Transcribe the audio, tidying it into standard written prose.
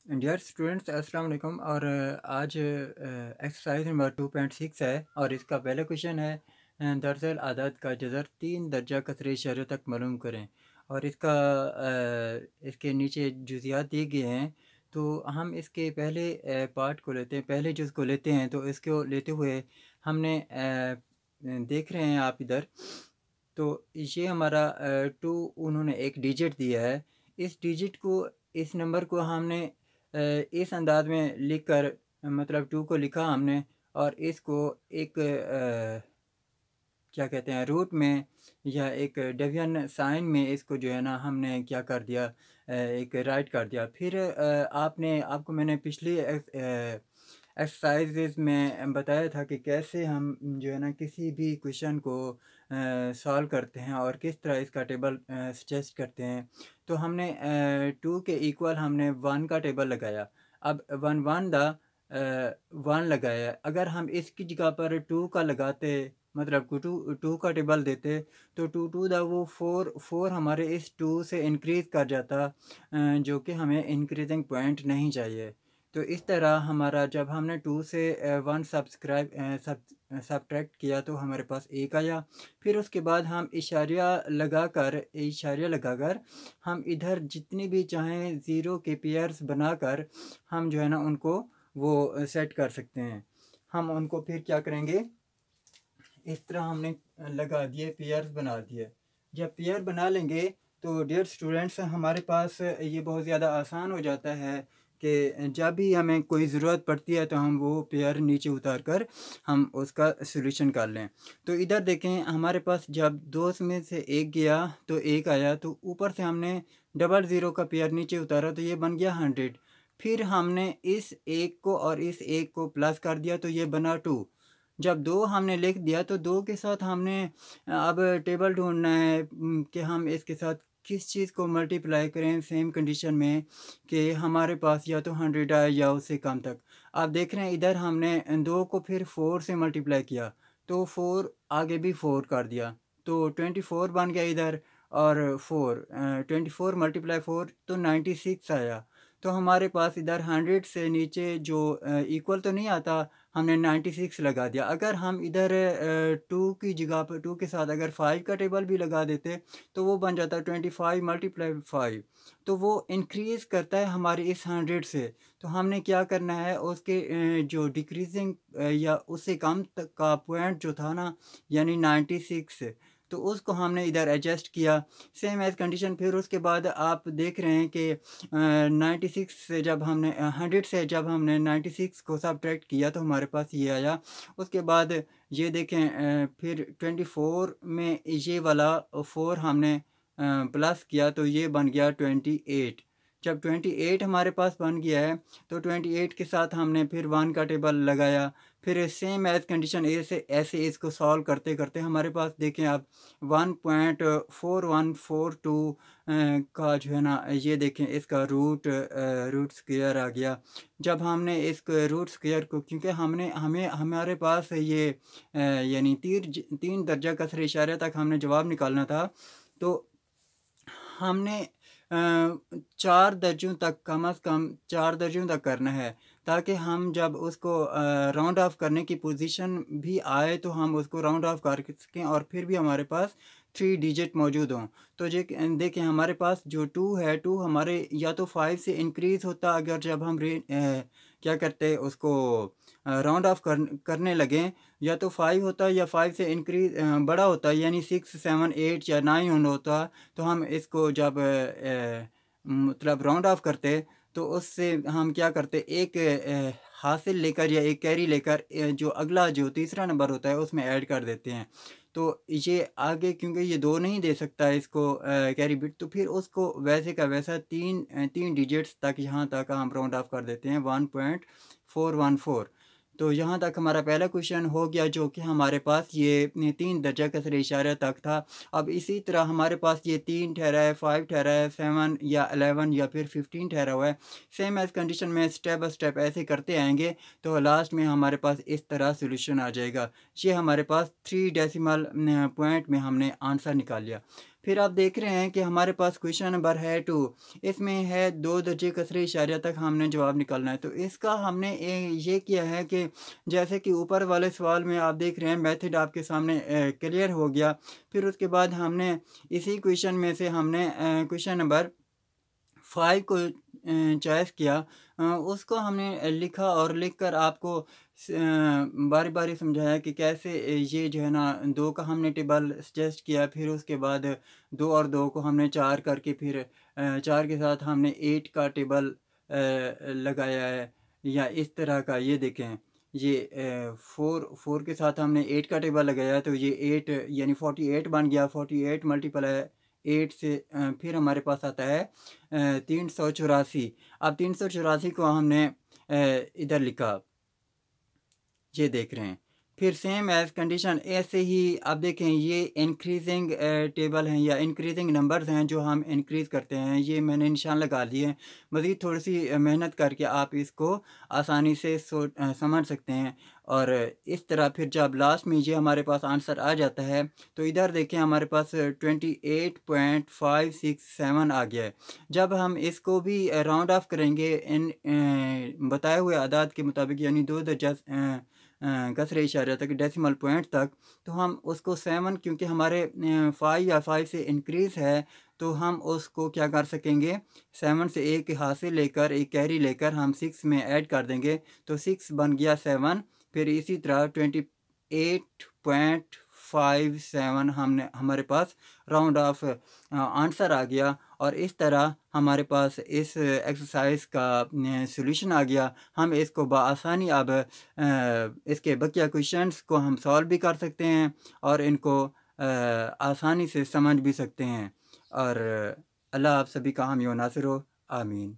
Dear students अस्सलाम वालेकुम। और आज एक्सरसाइज नंबर 2.6 है और इसका पहला क्वेश्चन है दरअसल आदत का जज़र 3 दर्जा कसरे इशारे तक मालूम करें। और इसका इसके नीचे जुज़ियात दिए गए हैं। तो हम इसके पहले पार्ट को लेते हैं, पहले जुज़ को लेते हैं। तो इसको लेते हुए हमने देख रहे हैं आप इधर। तो ये हमारा टू उन्होंने एक डिजिट दिया है। इस डिजिट को, इस नंबर को हमने इस अंदाज में लिख कर, मतलब टू को लिखा हमने और इसको एक क्या कहते हैं रूट में या एक डेवियन साइन में इसको जो है ना हमने क्या कर दिया, एक राइट कर दिया। फिर आपको मैंने पिछली एक्सरसाइजेज में बताया था कि कैसे हम जो है ना किसी भी क्वेश्चन को सॉल्व करते हैं और किस तरह इसका टेबल सजेस्ट करते हैं। तो हमने टू के इक्वल हमने वन का टेबल लगाया। अब वन वन द वन लगाया। अगर हम इसकी जगह पर टू का लगाते, मतलब टू टू का टेबल देते, तो टू टू द वो फोर फोर हमारे इस टू से इंक्रीज़ कर जाता, जो कि हमें इंक्रीजिंग पॉइंट नहीं चाहिए। तो इस तरह हमारा जब हमने टू से वन सब्ट्रैक्ट किया तो हमारे पास एक आया। फिर उसके बाद हम इशारिया लगाकर हम इधर जितनी भी चाहें ज़ीरो के पेयर्स बनाकर हम जो है ना उनको वो सेट कर सकते हैं। हम उनको फिर क्या करेंगे, इस तरह हमने लगा दिए, पेयर्स बना दिए। जब पेयर बना लेंगे तो डियर स्टूडेंट्स हमारे पास ये बहुत ज़्यादा आसान हो जाता है कि जब भी हमें कोई ज़रूरत पड़ती है तो हम वो पेयर नीचे उतार कर हम उसका सॉल्यूशन कर लें। तो इधर देखें, हमारे पास जब दो में से एक गया तो एक आया, तो ऊपर से हमने डबल ज़ीरो का पेयर नीचे उतारा तो ये बन गया 100। फिर हमने इस एक को और इस एक को प्लस कर दिया तो ये बना 2। जब दो हमने लिख दिया तो दो के साथ हमने अब टेबल ढूंढना है कि हम इसके साथ किस चीज़ को मल्टीप्लाई करें सेम कंडीशन में कि हमारे पास या तो 100 आए या उससे कम तक। आप देख रहे हैं इधर हमने दो को फिर 4 से मल्टीप्लाई किया तो 4 आगे भी 4 कर दिया तो 24 बन गया इधर। और 24 मल्टीप्लाई 4 तो 96 आया। तो हमारे पास इधर 100 से नीचे जो इक्वल तो नहीं आता, हमने 96 लगा दिया। अगर हम इधर टू की जगह पर टू के साथ अगर 5 का टेबल भी लगा देते तो वो बन जाता 25 मल्टीप्लाई 5। तो वो इंक्रीज़ करता है हमारे इस 100 से। तो हमने क्या करना है, उसके जो डिक्रीजिंग या उससे कम तक का पॉइंट जो था ना, यानी 96, तो उसको हमने इधर एडजस्ट किया सेम एज कंडीशन। फिर उसके बाद आप देख रहे हैं कि 96 से जब हमने 100 से जब हमने 96 को सब्ट्रैक्ट किया तो हमारे पास ये आया। उसके बाद ये देखें, फिर 24 में ये वाला 4 हमने प्लस किया तो ये बन गया 28। जब 28 हमारे पास बन गया है तो 28 के साथ हमने फिर वन का टेबल लगाया। फिर सेम एज कंडीशन ऐसे ऐसे इसको सॉल्व करते करते हमारे पास देखें आप 1.4142 का जो है ना, ये देखें इसका रूट स्क्वायर आ गया। जब हमने इस रूट स्क्वायर को, क्योंकि हमने हमें हमारे पास ये यानी 3 दर्जा कसरे इशारे तक हमने जवाब निकालना था। तो हमने 4 दर्जों तक, कम अज़ कम 4 दर्जों तक करना है, ताकि हम जब उसको राउंड ऑफ करने की पोजीशन भी आए तो हम उसको राउंड ऑफ कर सकें और फिर भी हमारे पास 3 डिजिट मौजूद हों। तो ये देखें हमारे पास जो 2 है, 2 हमारे या तो 5 से इंक्रीज़ होता अगर जब हम क्या करते उसको राउंड ऑफ करने लगें, या तो 5 होता या 5 से इंक्रीज बड़ा होता, यानी 6, 7, 8 या 9 होता। तो हम इसको जब मतलब राउंड ऑफ करते तो उससे हम क्या करते, एक हासिल लेकर या एक कैरी लेकर जो अगला जो तीसरा नंबर होता है उसमें ऐड कर देते हैं। तो ये आगे क्योंकि ये 2 नहीं दे सकता इसको कैरी बिट, तो फिर उसको वैसे का वैसा 3 डिजिट्स तक यहाँ तक हम राउंड ऑफ कर देते हैं 1.414। तो यहाँ तक हमारा पहला क्वेश्चन हो गया, जो कि हमारे पास ये 3 दर्जा कसरे इशारे तक था। अब इसी तरह हमारे पास ये 3 ठहरा है, 5 ठहरा है, 7 या 11 या फिर 15 ठहरा हुआ है। सेम एज कंडीशन में स्टेप बाय स्टेप ऐसे करते आएंगे तो लास्ट में हमारे पास इस तरह सोल्यूशन आ जाएगा। ये हमारे पास 3 डेसिमल पॉइंट में हमने आंसर निकाल लिया। फिर आप देख रहे हैं कि हमारे पास क्वेश्चन नंबर है 2, इसमें है 2 दर्जे कसरे इशारिया तक हमने जवाब निकालना है। तो इसका हमने ये किया है कि जैसे कि ऊपर वाले सवाल में आप देख रहे हैं मेथड आपके सामने क्लियर हो गया। फिर उसके बाद हमने इसी क्वेश्चन में से हमने क्वेश्चन नंबर 5 को चॉइस किया, उसको हमने लिखा और लिखकर आपको बारी-बारी समझाया कि कैसे ये जो है ना 2 का हमने टेबल सजेस्ट किया, फिर उसके बाद 2 और 2 को हमने 4 करके फिर 4 के साथ हमने 8 का टेबल लगाया है, या इस तरह का ये देखें, ये 4 के साथ हमने 8 का टेबल लगाया, तो ये 8 यानी 48 बन गया। 48 मल्टीप्लाई 8 से फिर हमारे पास आता है 384। अब 384 को हमने इधर लिखा, ये देख रहे हैं। फिर सेम एज़ कंडीशन ऐसे ही आप देखें, ये इंक्रीजिंग टेबल हैं या इंक्रीजिंग नंबर्स हैं जो हम इंक्रीज़ करते हैं, ये मैंने निशान लगा लिए। मज़ीद थोड़ी सी मेहनत करके आप इसको आसानी से समझ सकते हैं। और इस तरह फिर जब लास्ट में ये हमारे पास आंसर आ जाता है, तो इधर देखें हमारे पास 28.567 आ गया है। जब हम इसको भी राउंड ऑफ करेंगे इन बताए हुए आदाद के मुताबिक, यानी 2 दर्जा कसरे इशारे तक, डेसिमल पॉइंट तक, तो हम उसको 7, क्योंकि हमारे 5 या 5 से इंक्रीज़ है, तो हम उसको क्या कर सकेंगे, 7 से एक हासिल लेकर, एक कैरी लेकर हम 6 में ऐड कर देंगे, तो 6 बन गया 7। फिर इसी तरह 28.57 हमने हमारे पास राउंड ऑफ आंसर आ गया। और इस तरह हमारे पास इस एक्सरसाइज का सॉल्यूशन आ गया। हम इसको बआसानी अब इसके बकिया क्वेश्चंस को हम सॉल्व भी कर सकते हैं और इनको आसानी से समझ भी सकते हैं। और अल्लाह आप सभी का हामी व नासिर हो। आमीन।